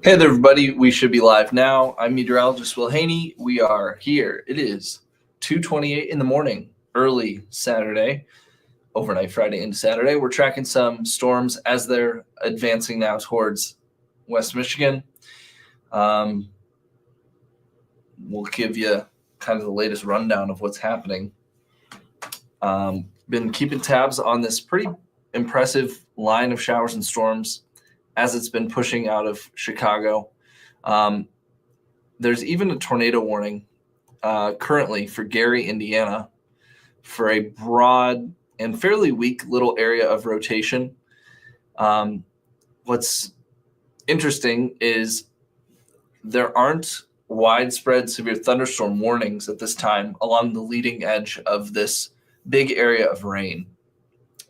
Hey there, everybody. We should be live now. I'm meteorologist Will Haney. We are here. It is 2:28 in the morning, early Saturday, overnight Friday into Saturday. We're tracking some storms as they're advancing now towards West Michigan. We'll give you kind of the latest rundown of what's happening. Been keeping tabs on this pretty impressive line of showers and storms as it's been pushing out of Chicago. There's even a tornado warning currently for Gary, Indiana, for a broad and fairly weak little area of rotation. What's interesting is there aren't widespread severe thunderstorm warnings at this time along the leading edge of this big area of rain.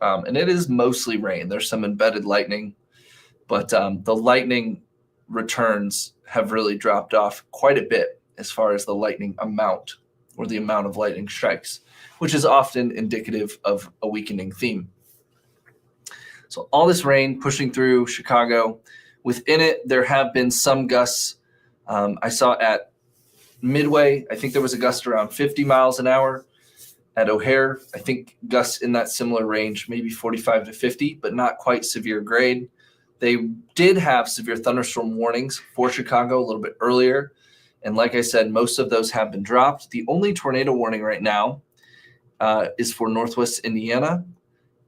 And it is mostly rain. There's some embedded lightning, but the lightning returns have really dropped off quite a bit as far as the lightning amount or the amount of lightning strikes, which is often indicative of a weakening theme. So all this rain pushing through Chicago. Within it, there have been some gusts. I saw at Midway, I think there was a gust around 50 miles an hour. At O'Hare, I think gusts in that similar range, maybe 45 to 50, but not quite severe grade. They did have severe thunderstorm warnings for Chicago a little bit earlier. And like I said, most of those have been dropped. The only tornado warning right now is for Northwest Indiana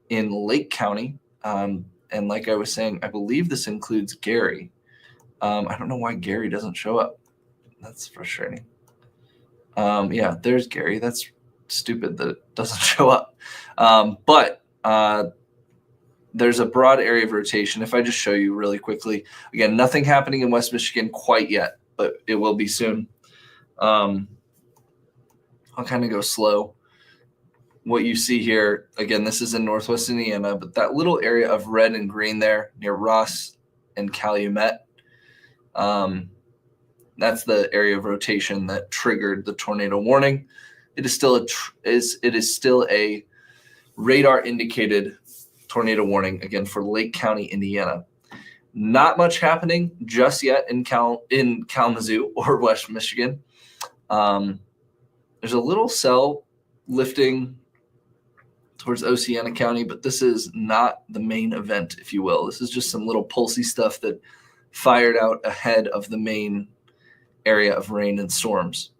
in Lake County. And like I was saying, I believe this includes Gary. I don't know why Gary doesn't show up. That's frustrating. Yeah, there's Gary. That's stupid that it doesn't show up. But there's a broad area of rotation. If I just show you really quickly, again, nothing happening in West Michigan quite yet, but it will be soon. I'll kind of go slow. What you see here, again, this is in Northwest Indiana, but that little area of red and green there near Ross and Calumet, that's the area of rotation that triggered the tornado warning. It is still a radar indicated tornado warning, again, for Lake County, Indiana. Not much happening just yet in Kalamazoo or West Michigan. There's a little cell lifting towards Oceana County, but this is not the main event, if you will. This is just some little pulsy stuff that fired out ahead of the main area of rain and storms.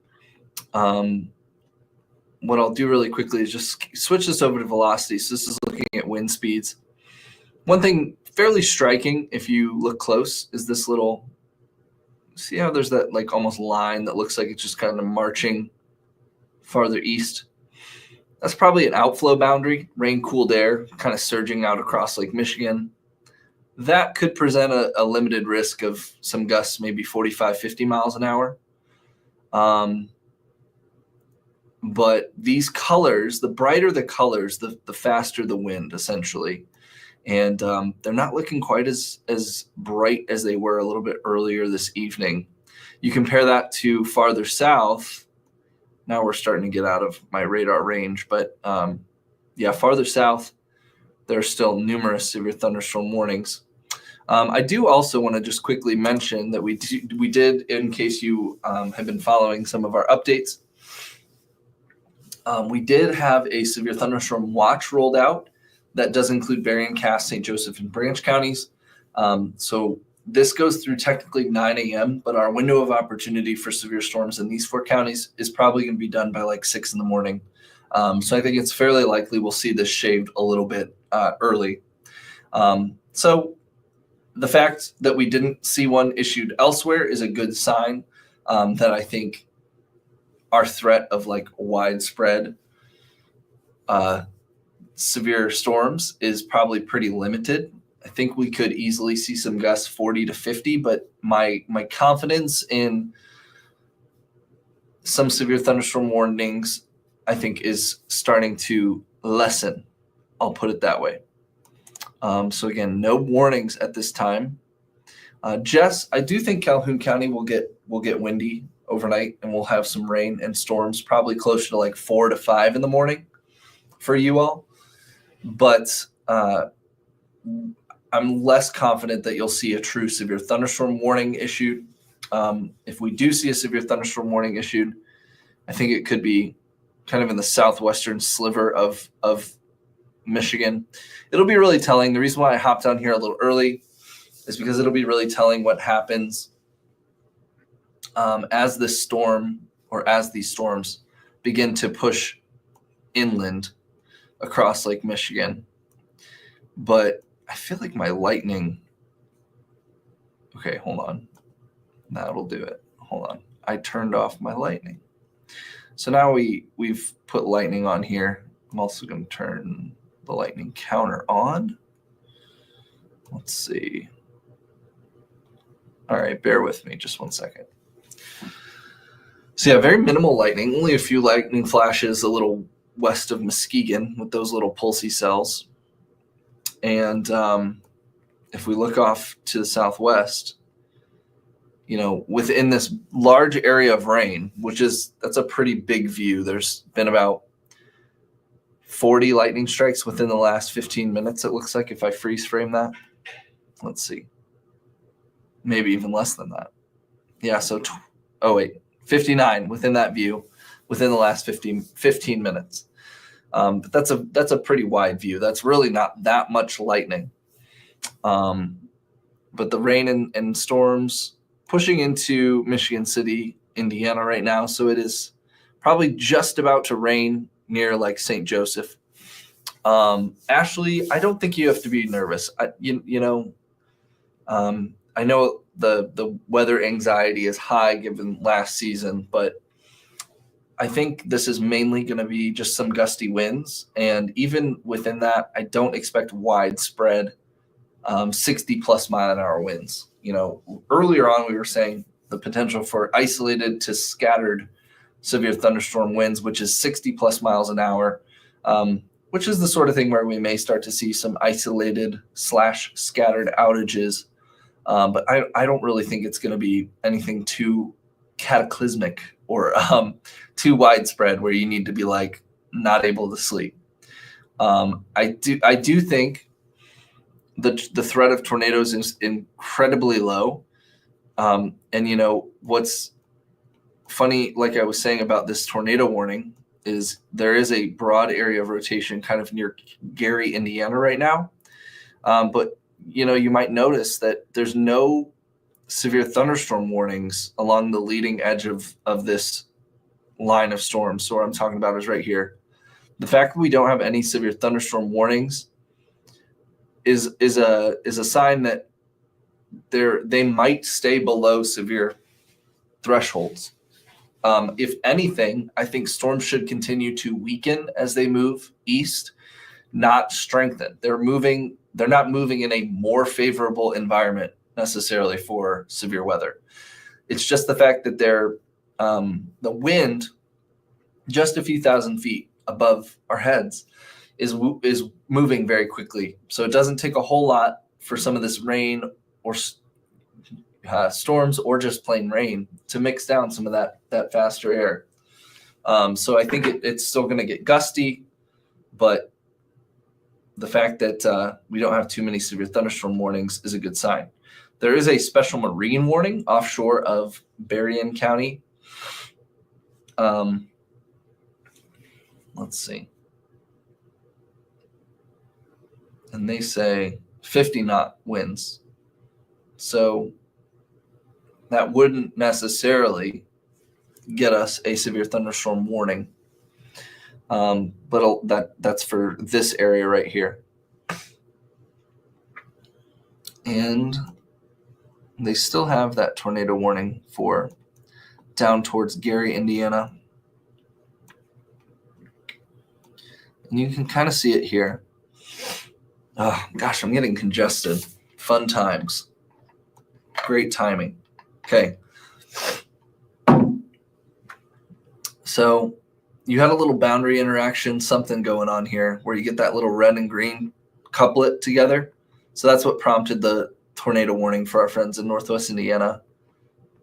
What I'll do really quickly is just switch this over to velocity. So this is looking at wind speeds. One thing fairly striking, if you look close, is this little, see how there's that like almost line that looks like it's just kind of marching farther east? That's probably an outflow boundary, rain cooled air kind of surging out across Lake Michigan. That could present a limited risk of some gusts, maybe 45, 50 miles an hour. But these colors, the brighter the colors, the faster the wind, essentially. And they're not looking quite as bright as they were a little bit earlier this evening. You compare that to farther south. Now we're starting to get out of my radar range. But yeah, farther south, there are still numerous severe thunderstorm warnings. I do also want to just quickly mention that we did, in case you have been following some of our updates, we did have a severe thunderstorm watch rolled out that does include Berrien, Cass, St. Joseph, and Branch counties. So this goes through technically 9 a.m., but our window of opportunity for severe storms in these 4 counties is probably going to be done by like 6 in the morning. So I think it's fairly likely we'll see this shaved a little bit early. So the fact that we didn't see one issued elsewhere is a good sign that I think our threat of like widespread severe storms is probably pretty limited. I think we could easily see some gusts 40 to 50, but my confidence in some severe thunderstorm warnings, I think, is starting to lessen. I'll put it that way. So again, no warnings at this time. Jess, I do think Calhoun County will get windy overnight, and we'll have some rain and storms, probably closer to like 4 to 5 in the morning for you all. But I'm less confident that you'll see a true severe thunderstorm warning issued. If we do see a severe thunderstorm warning issued, I think it could be kind of in the southwestern sliver of Michigan. It'll be really telling. The reason why I hopped on here a little early is because it'll be really telling what happens as this storm or as these storms begin to push inland across Lake Michigan. But I feel like my lightning. Okay, hold on. That'll do it. Hold on. I turned off my lightning. So now we've put lightning on here. I'm also going to turn the lightning counter on. Let's see. All right, bear with me just one second. So yeah, very minimal lightning, only a few lightning flashes a little west of Muskegon with those little pulsy cells. And if we look off to the southwest, within this large area of rain, that's a pretty big view. There's been about 40 lightning strikes within the last 15 minutes, it looks like, if I freeze frame that. Let's see. Maybe even less than that. Yeah, so 59 within that view within the last 15 minutes. But that's a pretty wide view. That's really not that much lightning. But the rain and storms pushing into Michigan City, Indiana right now. So it is probably just about to rain near like St. Joseph. Ashley, I don't think you have to be nervous. I know the weather anxiety is high given last season, but I think this is mainly going to be just some gusty winds. And even within that, I don't expect widespread 60 plus mile an hour winds. Earlier on, we were saying the potential for isolated to scattered severe thunderstorm winds, which is 60 plus miles an hour, which is the sort of thing where we may start to see some isolated / scattered outages. But I don't really think it's going to be anything too cataclysmic or too widespread where you need to be like not able to sleep. I do think the threat of tornadoes is incredibly low. And what's funny, like I was saying about this tornado warning, is there is a broad area of rotation kind of near Gary, Indiana right now. But you might notice that there's no severe thunderstorm warnings along the leading edge of this line of storms. So what I'm talking about is right here. The fact that we don't have any severe thunderstorm warnings is a sign that they might stay below severe thresholds. If anything, I think storms should continue to weaken as they move east, not strengthen. They're not moving in a more favorable environment necessarily for severe weather. It's just the fact that the wind just a few thousand feet above our heads is moving very quickly. So it doesn't take a whole lot for some of this rain or storms or just plain rain to mix down some of that faster air. So I think it's still going to get gusty, but the fact that we don't have too many severe thunderstorm warnings is a good sign. There is a special marine warning offshore of Berrien County. Let's see. And they say 50 knot winds. So that wouldn't necessarily get us a severe thunderstorm warning. But that's for this area right here. And they still have that tornado warning for down towards Gary, Indiana. And you can kind of see it here. Oh, gosh, I'm getting congested. Fun times. Great timing. Okay. So you had a little boundary interaction, something going on here where you get that little red and green couplet together. So that's what prompted the tornado warning for our friends in Northwest Indiana.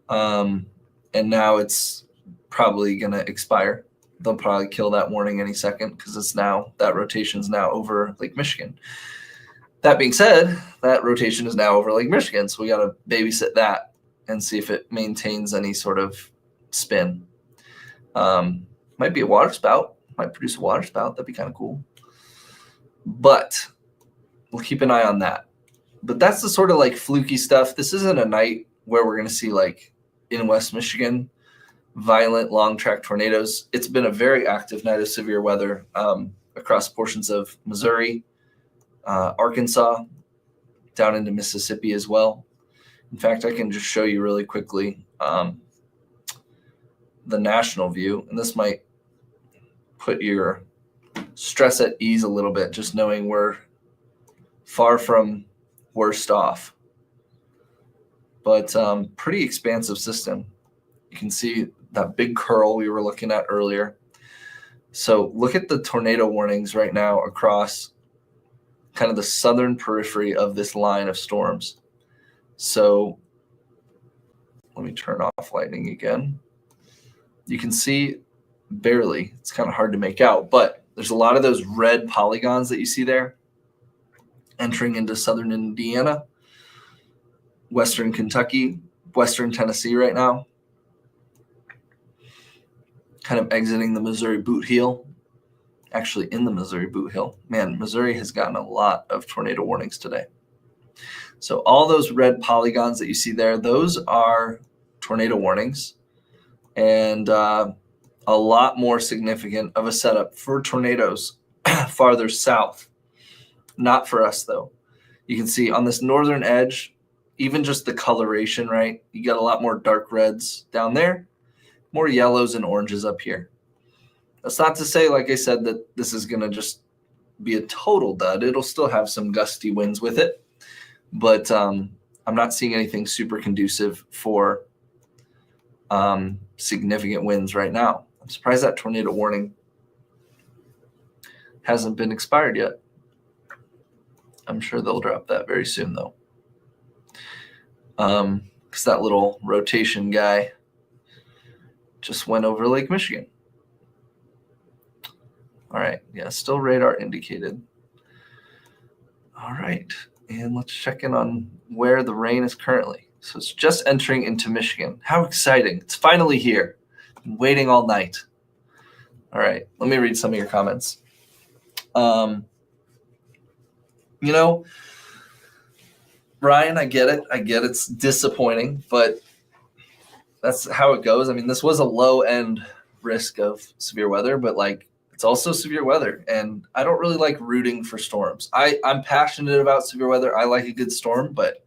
And now it's probably going to expire. They'll probably kill that warning any second because that rotation's now over Lake Michigan. That being said, that rotation is now over Lake Michigan, so we got to babysit that and see if it maintains any sort of spin. Might be a water spout, might produce a water spout. That'd be kind of cool. But we'll keep an eye on that. But that's the sort of like fluky stuff. This isn't a night where we're going to see, like in West Michigan, violent long track tornadoes. It's been a very active night of severe weather across portions of Missouri, Arkansas, down into Mississippi as well. In fact, I can just show you really quickly the national view, and this might put your stress at ease a little bit, just knowing we're far from worst off. But pretty expansive system. You can see that big curl we were looking at earlier. So look at the tornado warnings right now across kind of the southern periphery of this line of storms. So let me turn off lightning again. You can see barely, it's kind of hard to make out, but there's a lot of those red polygons that you see there entering into southern Indiana, western Kentucky, western Tennessee right now, kind of exiting the Missouri boot heel, actually in the Missouri boot heel. Man, Missouri has gotten a lot of tornado warnings today. So all those red polygons that you see there, those are tornado warnings, and a lot more significant of a setup for tornadoes farther south. Not for us, though. You can see on this northern edge, even just the coloration, right? You got a lot more dark reds down there, more yellows and oranges up here. That's not to say, like I said, that this is going to just be a total dud. It'll still have some gusty winds with it, but I'm not seeing anything super conducive for significant winds right now. I'm surprised that tornado warning hasn't been expired yet. I'm sure they'll drop that very soon, though. Because that little rotation guy just went over Lake Michigan. All right. Yeah, still radar indicated. All right. And let's check in on where the rain is currently. So it's just entering into Michigan. How exciting. It's finally here. Been waiting all night. All right. Let me read some of your comments. You know, Ryan, I get it. It's disappointing, but that's how it goes. I mean, this was a low-end risk of severe weather, but like it's also severe weather, and I don't really like rooting for storms. I'm passionate about severe weather. I like a good storm, but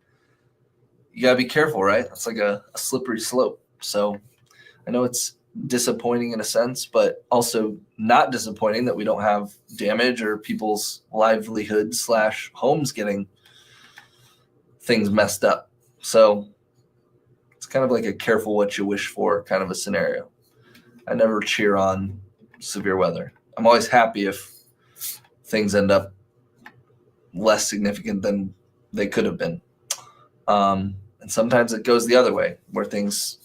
you gotta be careful, right? It's like a slippery slope. So I know it's disappointing in a sense, but also not disappointing that we don't have damage or people's livelihood / homes getting things messed up. So it's kind of like a careful what you wish for kind of a scenario. I never cheer on severe weather. I'm always happy if things end up less significant than they could have been. And sometimes it goes the other way, where things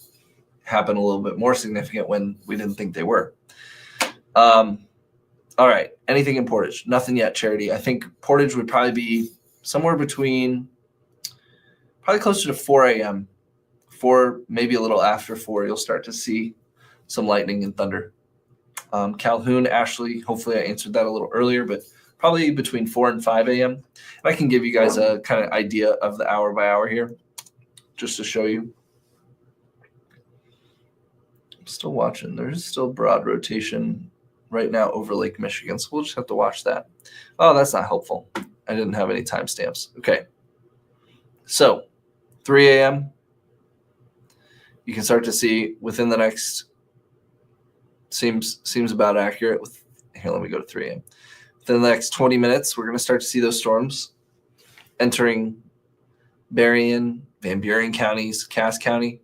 happen a little bit more significant when we didn't think they were. All right. Anything in Portage? Nothing yet, Charity. I think Portage would probably be somewhere between probably closer to 4 a.m. 4, maybe a little after 4, you'll start to see some lightning and thunder. Calhoun, Ashley, hopefully I answered that a little earlier, but probably between 4 and 5 a.m. And I can give you guys a kind of idea of the hour by hour here, just to show you. I'm still watching. There's still broad rotation right now over Lake Michigan, so we'll just have to watch that. Oh, that's not helpful. I didn't have any timestamps. Okay. So 3 a.m., you can start to see within the next, seems about accurate. Here, let me go to 3 a.m. Within the next 20 minutes, we're going to start to see those storms entering Berrien, Van Buren counties, Cass County.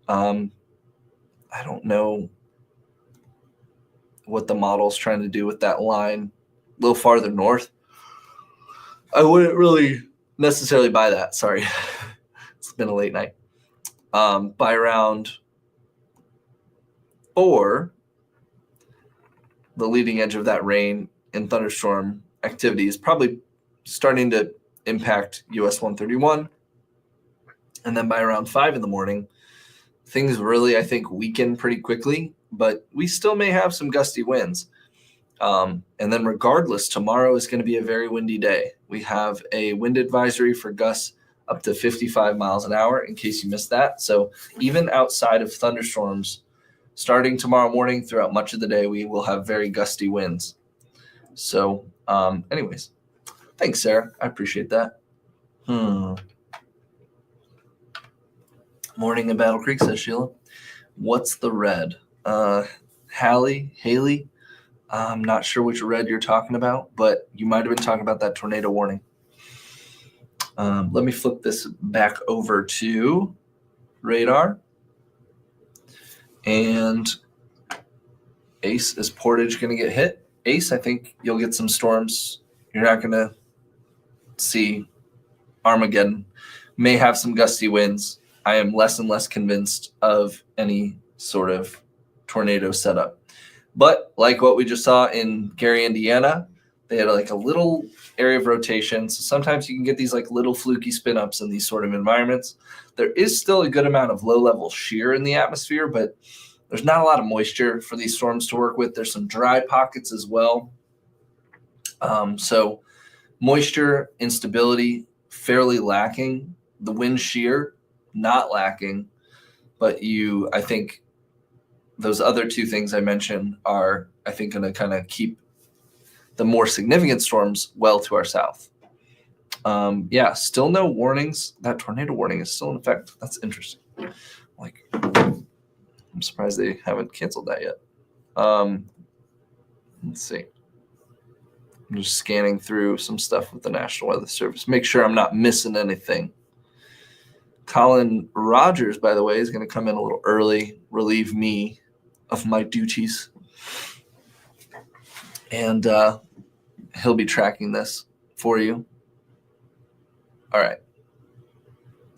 I don't know what the model's trying to do with that line a little farther north. I wouldn't really necessarily buy that. Sorry. It's been a late night. By around 4, the leading edge of that rain and thunderstorm activity is probably starting to impact US 131. And then by around 5 in the morning, things really, I think, weaken pretty quickly, but we still may have some gusty winds. And then regardless, tomorrow is going to be a very windy day. We have a wind advisory for gusts up to 55 miles an hour in case you missed that. So even outside of thunderstorms, starting tomorrow morning throughout much of the day, we will have very gusty winds. So anyways, thanks, Sarah. I appreciate that. Morning in Battle Creek, says Sheila. What's the red? Haley? I'm not sure which red you're talking about, but you might have been talking about that tornado warning. Let me flip this back over to radar. And Ace, is Portage going to get hit? Ace, I think you'll get some storms. You're not going to see Armageddon. May have some gusty winds. I am less and less convinced of any sort of tornado setup. But like what we just saw in Gary, Indiana, they had like a little area of rotation. So sometimes you can get these like little fluky spin ups in these sort of environments. There is still a good amount of low level shear in the atmosphere, but there's not a lot of moisture for these storms to work with. There's some dry pockets as well. So moisture, instability, fairly lacking. The wind shear, not lacking. But I think those other two things I mentioned are, I think, going to kind of keep the more significant storms well to our south. Still no warnings. That tornado warning is still in effect. That's interesting. I'm surprised they haven't canceled that yet. Let's see. I'm just scanning through some stuff with the National Weather Service. Make sure I'm not missing anything. Colin Rogers, by the way, is going to come in a little early, relieve me of my duties. And he'll be tracking this for you. All right.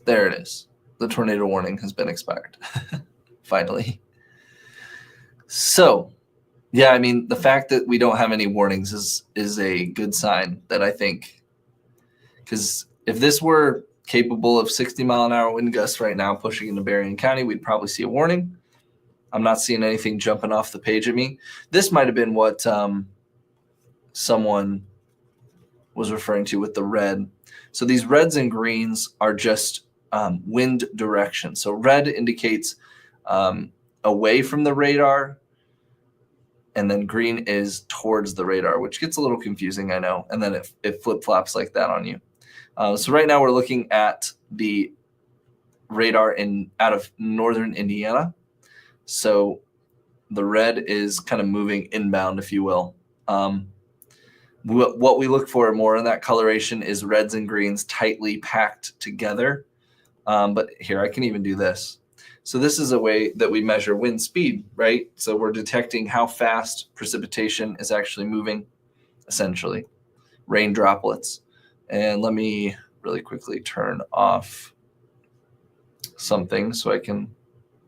There it is. The tornado warning has been expired. Finally. So, yeah, I mean, the fact that we don't have any warnings is a good sign that I think, because if this were capable of 60-mile-an-hour wind gusts right now pushing into Berrien County, we'd probably see a warning. I'm not seeing anything jumping off the page at me. This might have been what someone was referring to with the red. So these reds and greens are just wind direction. So red indicates away from the radar, and then green is towards the radar, which gets a little confusing, I know. And then it flip-flops like that on you. So right now we're looking at the radar out of northern Indiana. So the red is kind of moving inbound, if you will. What we look for more in that coloration is reds and greens tightly packed together. But here, I can even do this. So this is a way that we measure wind speed, right? So we're detecting how fast precipitation is actually moving, essentially, rain droplets. And let me really quickly turn off something so I can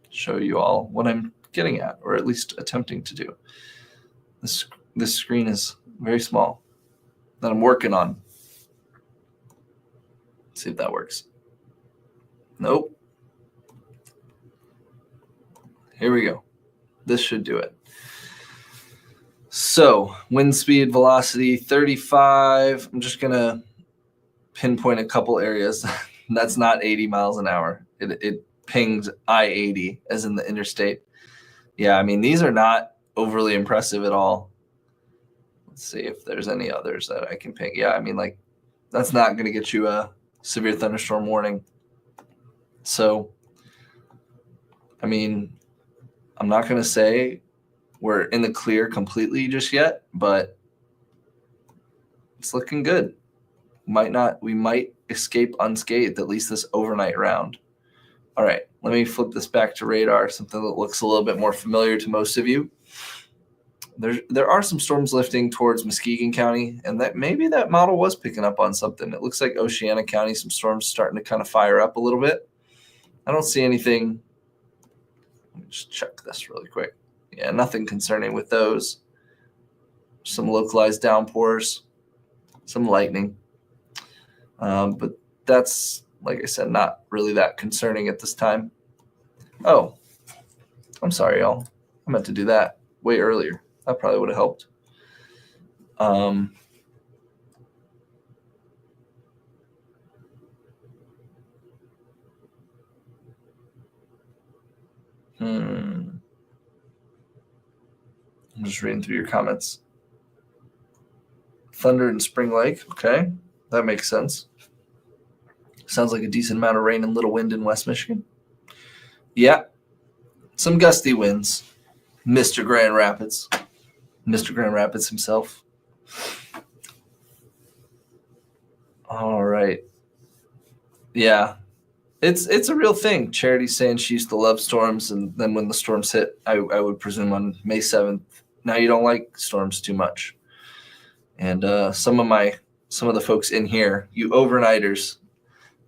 show you all what I'm getting at, or at least attempting to do. This screen is very small that I'm working on. Let's see if that works. Nope. Here we go. This should do it. So wind speed, velocity, 35. I'm just going to pinpoint a couple areas. That's not 80 miles an hour. It pinged I-80 as in the interstate. Yeah, I mean, these are not overly impressive at all. Let's see if there's any others that I can ping. Yeah, I mean, like, that's not going to get you a severe thunderstorm warning. So, I mean, I'm not going to say we're in the clear completely just yet, but it's looking good. We might escape unscathed, at least this overnight round. All right, let me flip this back to radar, something that looks a little bit more familiar to most of you. There are some storms lifting towards Muskegon County, and that maybe that model was picking up on something. It looks like Oceana County, some storms starting to kind of fire up a little bit. I don't see anything. Let me just check this really quick. Yeah, nothing concerning with those. Some localized downpours, some lightning. But that's, like I said, not really that concerning at this time. Oh, I'm sorry, y'all. I meant to do that way earlier. That probably would have helped. I'm just reading through your comments. Thunder in Spring Lake. Okay, that makes sense. Sounds like a decent amount of rain and little wind in West Michigan. Yeah, some gusty winds. Mr. Grand Rapids. Mr. Grand Rapids himself. All right. Yeah, it's a real thing. Charity's saying she used to love storms, and then when the storms hit, I would presume on May 7th, now you don't like storms too much. And some of the folks in here, you overnighters,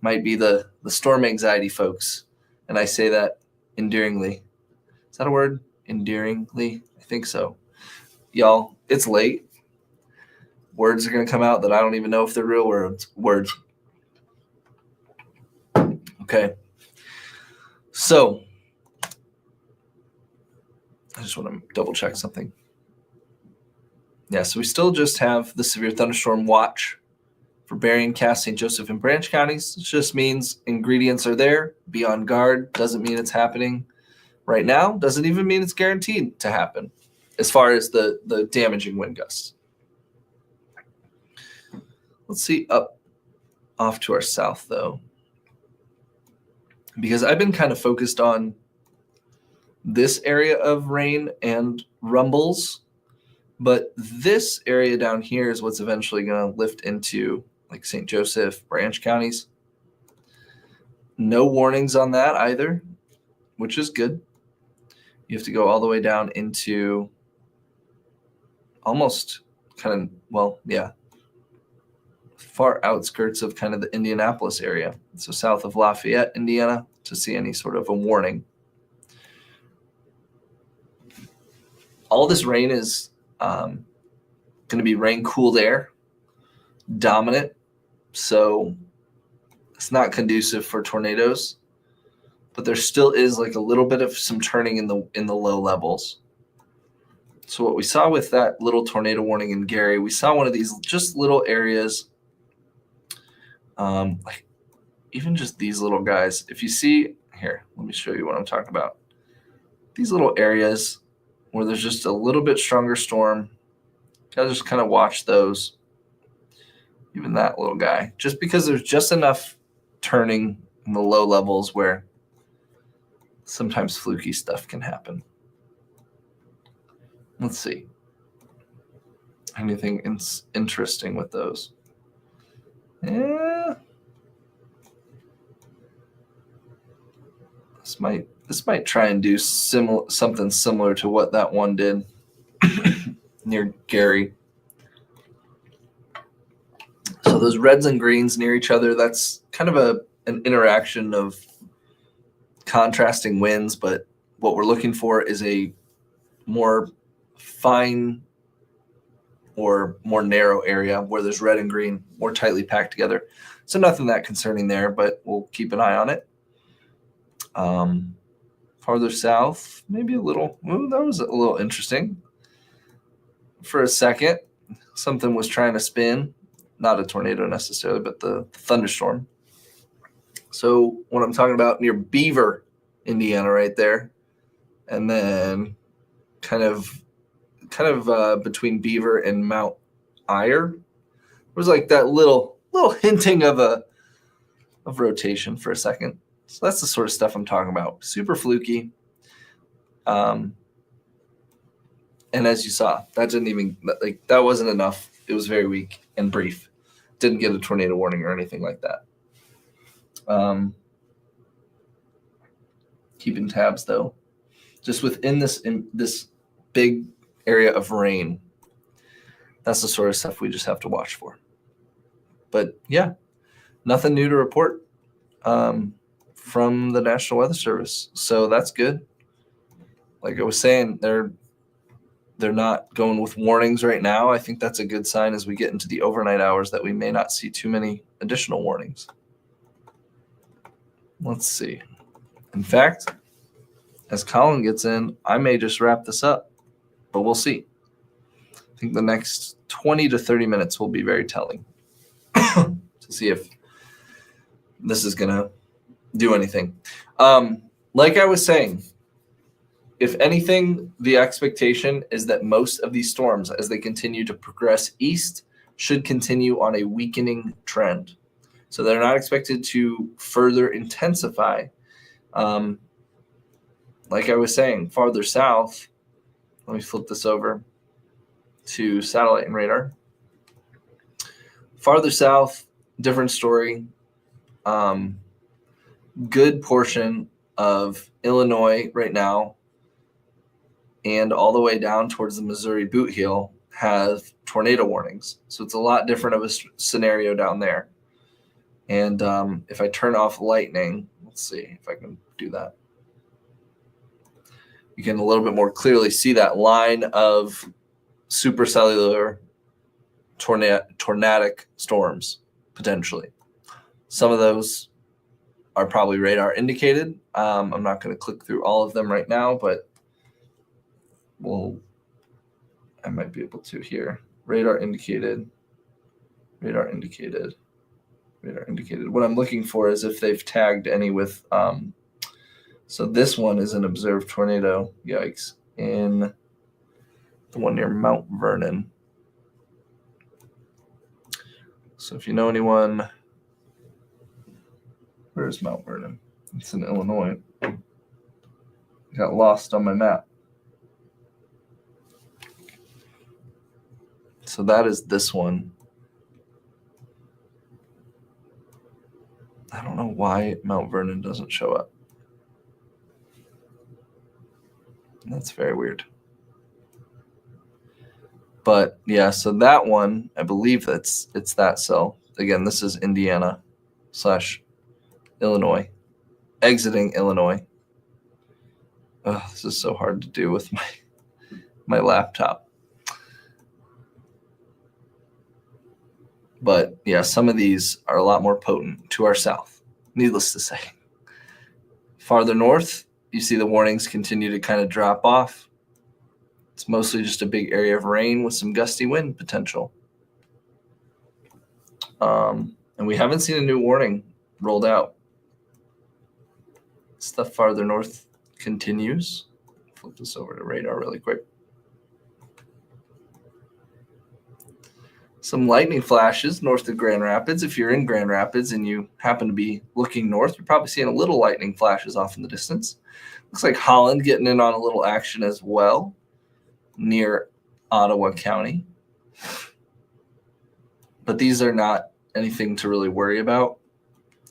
might be the storm anxiety folks, and I say that endearingly. Is that a word? Endearingly? I think so. Y'all, it's late. Words are going to come out that I don't even know if they're real words. Okay. So, I just want to double check something. Yeah, so we still just have the severe thunderstorm watch for Berrien, Cass, St. Joseph, and Branch counties. It just means ingredients are there. Be on guard. Doesn't mean it's happening right now. Doesn't even mean it's guaranteed to happen as far as the damaging wind gusts. Let's see up off to our south, though, because I've been kind of focused on this area of rain and rumbles, but this area down here is what's eventually going to lift into like St. Joseph, Branch counties. No warnings on that either, which is good. You have to go all the way down into almost kind of, well, yeah, far outskirts of kind of the Indianapolis area. So south of Lafayette, Indiana, to see any sort of a warning. All this rain is going to be rain cooled air, dominant. So it's not conducive for tornadoes, but there still is like a little bit of some turning in the low levels. So what we saw with that little tornado warning in Gary, we saw one of these just little areas, like even just these little guys. If you see here, let me show you what I'm talking about. These little areas where there's just a little bit stronger storm, gotta just kind of watch those. Even that little guy, just because there's just enough turning in the low levels where sometimes fluky stuff can happen. Let's see. Anything interesting with those? Yeah. This might try and do something similar to what that one did near Gary. So those reds and greens near each other, that's kind of an interaction of contrasting winds, but what we're looking for is a more fine or more narrow area where there's red and green more tightly packed together. So nothing that concerning there, but we'll keep an eye on it. Farther south, maybe a little, that was a little interesting. For a second, something was trying to spin, not a tornado necessarily, but the thunderstorm. So what I'm talking about near Beaver, Indiana, right there, and then kind of between Beaver and Mount Eyre, it was like that little hinting of rotation for a second. So that's the sort of stuff I'm talking about. Super fluky. And as you saw, that wasn't enough. It was very weak and brief. Didn't get a tornado warning or anything like that. Keeping tabs though, just within this big area of rain, that's the sort of stuff we just have to watch for. But yeah, nothing new to report from the National Weather Service. So that's good. Like I was saying, they're they're not going with warnings right now. I think that's a good sign as we get into the overnight hours that we may not see too many additional warnings. Let's see. In fact, as Colin gets in, I may just wrap this up, but we'll see. I think the next 20 to 30 minutes will be very telling to see if this is going to do anything. Like I was saying, if anything, the expectation is that most of these storms, as they continue to progress east, should continue on a weakening trend. So they're not expected to further intensify. Like I was saying, farther south, let me flip this over to satellite and radar. Farther south, different story. Good portion of Illinois right now and all the way down towards the Missouri boot heel have tornado warnings. So it's a lot different of a scenario down there. And if I turn off lightning, let's see if I can do that. You can a little bit more clearly see that line of supercellular tornadic storms, potentially. Some of those are probably radar indicated. I'm not going to click through all of them right now, but I might be able to here. Radar indicated. Radar indicated. Radar indicated. What I'm looking for is if they've tagged any with, so this one is an observed tornado, yikes, in the one near Mount Vernon. So if you know anyone, where's Mount Vernon? It's in Illinois. Got lost on my map. So that is this one. I don't know why Mount Vernon doesn't show up. That's very weird. But yeah, so that one, I believe it's that cell. Again, this is Indiana / Illinois, exiting Illinois. Oh, this is so hard to do with my laptop. But yeah, some of these are a lot more potent to our south, needless to say. Farther north, you see the warnings continue to kind of drop off. It's mostly just a big area of rain with some gusty wind potential. And we haven't seen a new warning rolled out. Stuff farther north continues. Flip this over to radar really quick. Some lightning flashes north of Grand Rapids. If you're in Grand Rapids and you happen to be looking north, you're probably seeing a little lightning flashes off in the distance. Looks like Holland getting in on a little action as well near Ottawa County. But these are not anything to really worry about,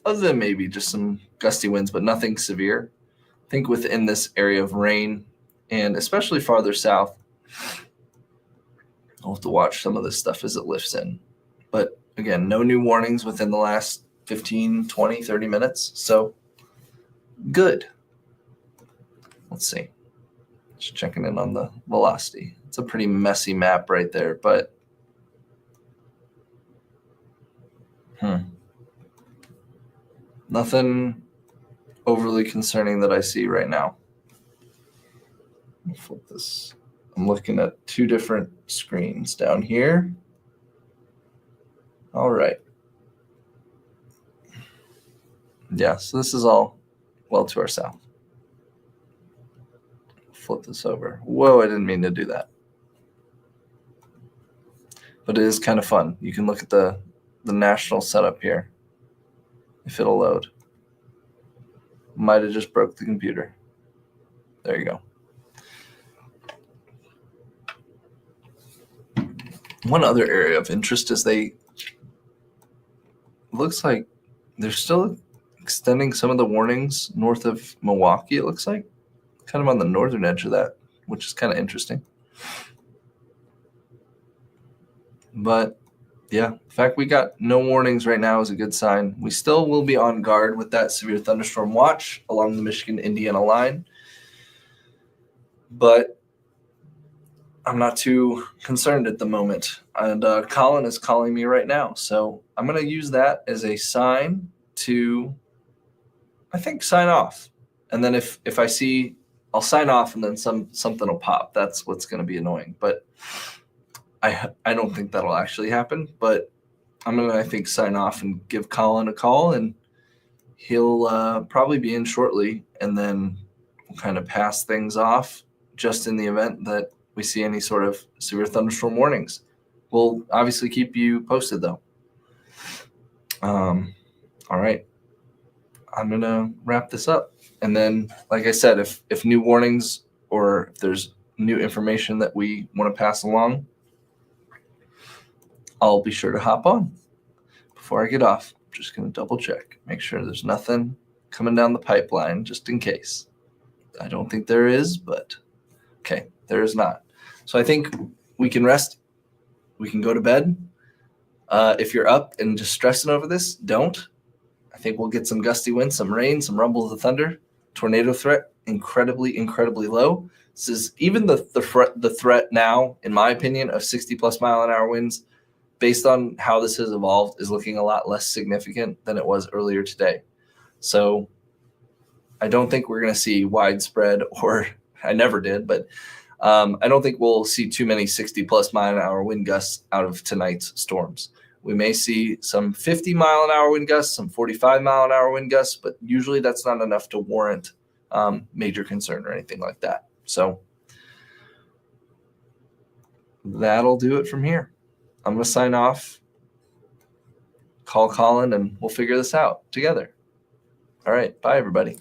other than maybe just some gusty winds, but nothing severe. I think within this area of rain, and especially farther south, I'll have to watch some of this stuff as it lifts in. But again, no new warnings within the last 15, 20, 30 minutes. So good. Let's see. Just checking in on the velocity. It's a pretty messy map right there, but nothing overly concerning that I see right now. I'll flip this. I'm looking at two different screens down here. All right. Yeah, so this is all well to our south. Flip this over. Whoa, I didn't mean to do that. But it is kind of fun. You can look at the national setup here, if it'll load. Might have just broke the computer. There you go. One other area of interest is looks like they're still extending some of the warnings north of Milwaukee, it looks like. Kind of on the northern edge of that, which is kind of interesting. But yeah, the fact we got no warnings right now is a good sign. We still will be on guard with that severe thunderstorm watch along the Michigan-Indiana line. But I'm not too concerned at the moment. And Colin is calling me right now. So I'm going to use that as a sign to, I think, sign off. And then if I see, I'll sign off and then something will pop. That's what's going to be annoying. But I don't think that'll actually happen. But I'm going to, I think, sign off and give Colin a call, and he'll probably be in shortly. And then we'll kind of pass things off just in the event that we see any sort of severe thunderstorm warnings. We'll obviously keep you posted, though. All right. I'm going to wrap this up. And then, like I said, if new warnings or if there's new information that we want to pass along, I'll be sure to hop on. Before I get off, I'm just going to double check, make sure there's nothing coming down the pipeline just in case. I don't think there is, but okay, there is not. So I think we can rest. We can go to bed. If you're up and just stressing over this, don't. I think we'll get some gusty winds, some rain, some rumbles of thunder. Tornado threat, incredibly, incredibly low. This is even the threat now, in my opinion, of 60+ mile an hour winds, based on how this has evolved, is looking a lot less significant than it was earlier today. So I don't think we're going to see widespread, or I never did, but I don't think we'll see too many 60+ mile an hour wind gusts out of tonight's storms. We may see some 50 mile an hour wind gusts, some 45 mile an hour wind gusts, but usually that's not enough to warrant major concern or anything like that. So that'll do it from here. I'm going to sign off, call Colin, and we'll figure this out together. All right. Bye, everybody.